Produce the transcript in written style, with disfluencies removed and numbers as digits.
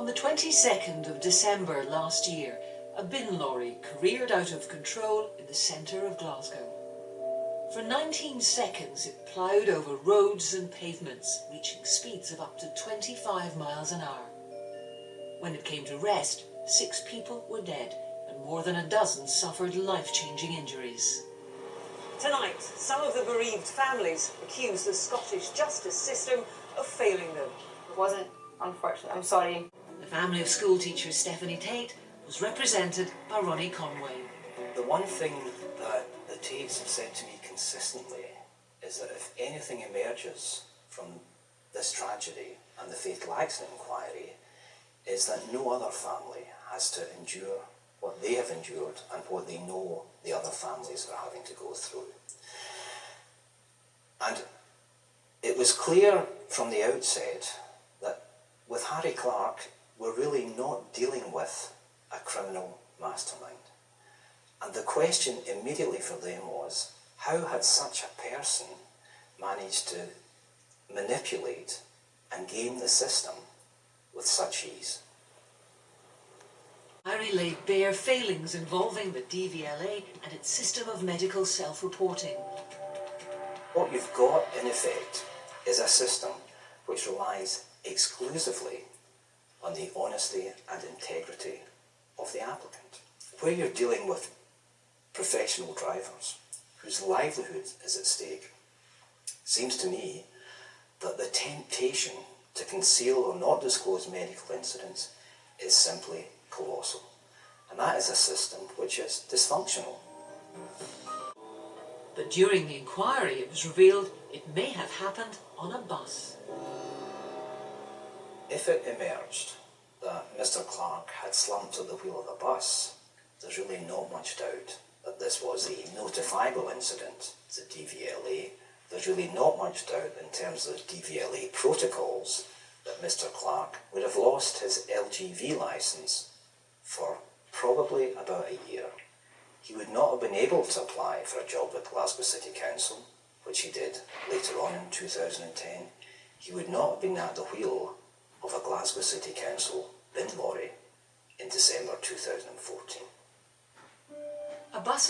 On the 22nd of December last year, a bin lorry careered out of control in the centre of Glasgow. For 19 seconds it ploughed over roads and pavements, reaching speeds of up to 25 miles an hour. When it came to rest, 6 people were dead and more than a dozen suffered life-changing injuries. Tonight, some of the bereaved families accuse the Scottish justice system of failing them. It wasn't, unfortunately. I'm sorry. The family of schoolteacher Stephanie Tate was represented by Ronnie Conway. The one thing that the Tates have said to me consistently is that if anything emerges from this tragedy and the fatal accident inquiry, is that no other family has to endure what they have endured and what they know the other families are having to go through. And it was clear from the outset that with Harry Clark, we're really not dealing with a criminal mastermind. And the question immediately for them was, how had such a person managed to manipulate and game the system with such ease? Harry laid bare failings involving the DVLA and its system of medical self-reporting. What you've got, in effect, is a system which relies exclusively on the honesty and integrity of the applicant. Where you're dealing with professional drivers whose livelihood is at stake, seems to me that the temptation to conceal or not disclose medical incidents is simply colossal. And that is a system which is dysfunctional. But during the inquiry it was revealed it may have happened on a bus. If it emerged that Mr. Clark had slumped at the wheel of the bus, there's really not much doubt that this was a notifiable incident, the DVLA. There's really not much doubt in terms of DVLA protocols that Mr. Clark would have lost his LGV licence for probably about a year. He would not have been able to apply for a job with Glasgow City Council, which he did later on in 2010. He would not have been at the wheel of a Glasgow City Council bin lorry in December 2014. A bus